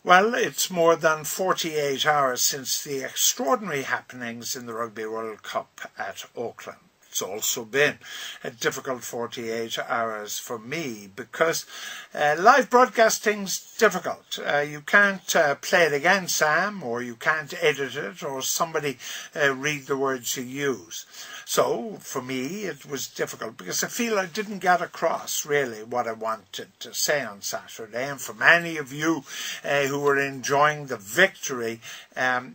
Well, it's more than 48 hours since the extraordinary happenings in the Rugby World Cup at Auckland. It's also been a difficult 48 hours for me because live broadcasting's difficult. You can't play it again, Sam, or you can't edit it, or somebody read the words you use. So, for me, it was difficult because I feel I didn't get across really what I wanted to say on Saturday. And for many of you who were enjoying the victory,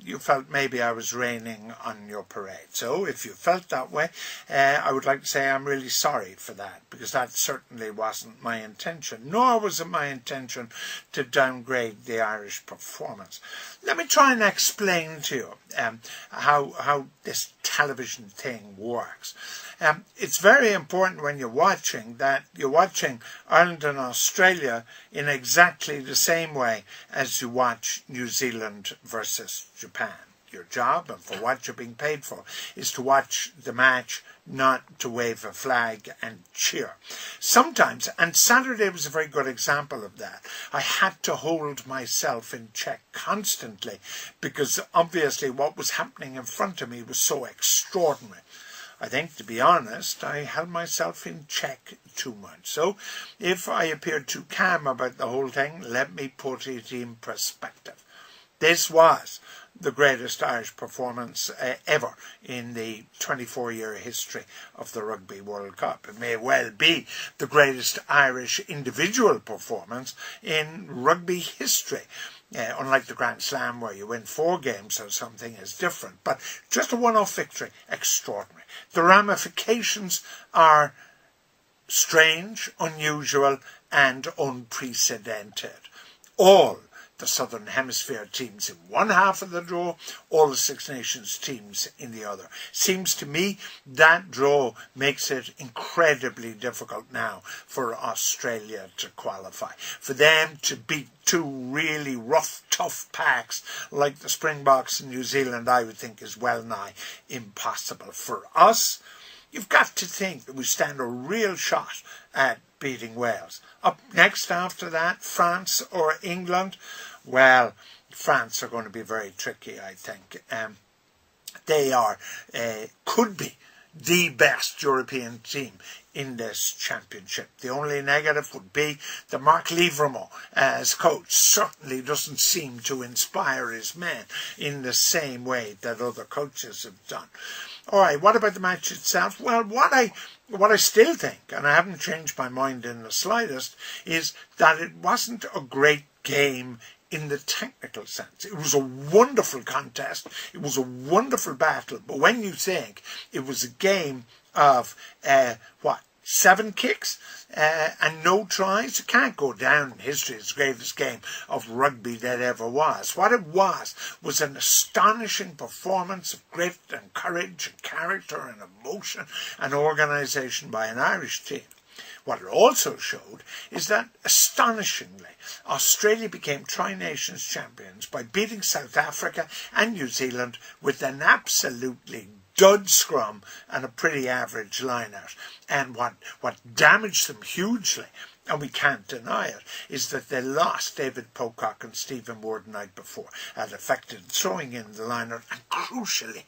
you felt maybe I was raining on your parade. So, if you felt that way, I would like to say I'm really sorry for that, because that certainly wasn't my intention, nor was it my intention to downgrade the Irish performance. Let me try and explain to you how this television thing works. It's very important when you're watching that you're watching Ireland and Australia in exactly the same way as you watch New Zealand versus Japan. Your job, and for what you're being paid for, is to watch the match, not to wave a flag and cheer. Sometimes, and Saturday was a very good example of that, I had to hold myself in check constantly because obviously what was happening in front of me was so extraordinary. I think, to be honest, I held myself in check too much. So, if I appeared too calm about the whole thing, let me put it in perspective. This was the greatest Irish performance ever in the 24-year history of the Rugby World Cup. It may well be the greatest Irish individual performance in rugby history. Unlike the Grand Slam where you win 4 games or something is different. But just a one-off victory, extraordinary. The ramifications are strange, unusual and unprecedented. All the Southern Hemisphere teams in one half of the draw, all the Six Nations teams in the other. Seems to me that draw makes it incredibly difficult now for Australia to qualify. For them to beat 2 really rough, tough packs like the Springboks in New Zealand, I would think is well nigh impossible. For us, you've got to think that we stand a real shot at beating Wales. Up next after that, France or England. Well, France are going to be very tricky, I think. They could be the best European team in this championship. The only negative would be that Marc Livremont, as coach, certainly doesn't seem to inspire his men in the same way that other coaches have done. All right, what about the match itself? Well, what I still think, and I haven't changed my mind in the slightest, is that it wasn't a great game in the technical sense. It was a wonderful contest. It was a wonderful battle. But when you think it was a game of, 7 kicks and no tries, it can't go down in history as the greatest game of rugby that ever was. What it was an astonishing performance of grit and courage and character and emotion and organisation by an Irish team. What it also showed is that, astonishingly, Australia became Tri-Nations champions by beating South Africa and New Zealand with an absolutely dud scrum and a pretty average line-out. And what damaged them hugely, and we can't deny it, is that they lost David Pocock and Stephen Moore the night before. That affected throwing in the line-out and, crucially,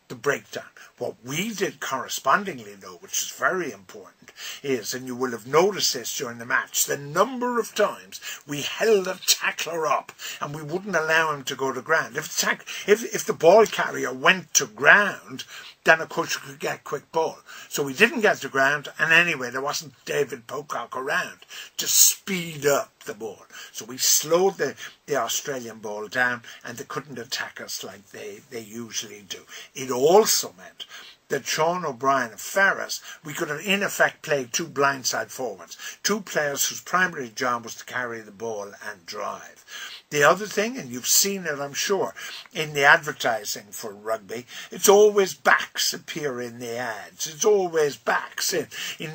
the breakdown. What we did correspondingly, though, which is very important, is, and you will have noticed this during the match, the number of times we held a tackler up and we wouldn't allow him to go to ground. If the ball carrier went to ground, then of course you could get quick ball. So we didn't get to ground, and anyway, there wasn't David Pocock around to speed up the ball. So we slowed the Australian ball down, and they couldn't attack us like they usually do. It also meant that Sean O'Brien of Ferris, we could have in effect played 2 blindside forwards, 2 players whose primary job was to carry the ball and drive. The other thing, and you've seen it, I'm sure, in the advertising for rugby, it's always backs appear in the ads. It's always backs in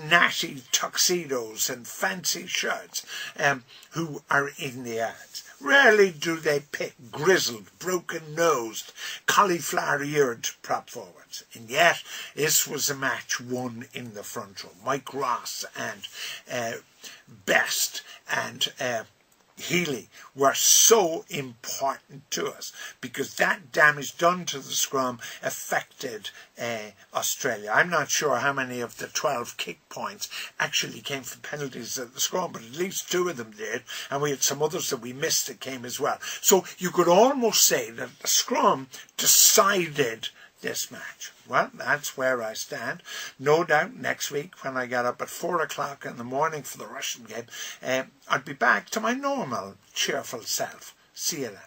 natty tuxedos and fancy shirts who are in the ads. Rarely do they pick grizzled, broken-nosed, cauliflower-eared prop forwards. And yet, this was a match won in the front row. Mike Ross and Best and Healy were so important to us, because that damage done to the scrum affected Australia. I'm not sure how many of the 12 kick points actually came from penalties at the scrum, but at least 2 of them did, and we had some others that we missed that came as well. So you could almost say that the scrum decided this match. Well, that's where I stand. No doubt next week when I get up at 4 o'clock in the morning for the Russian game, I'll be back to my normal cheerful self. See you then.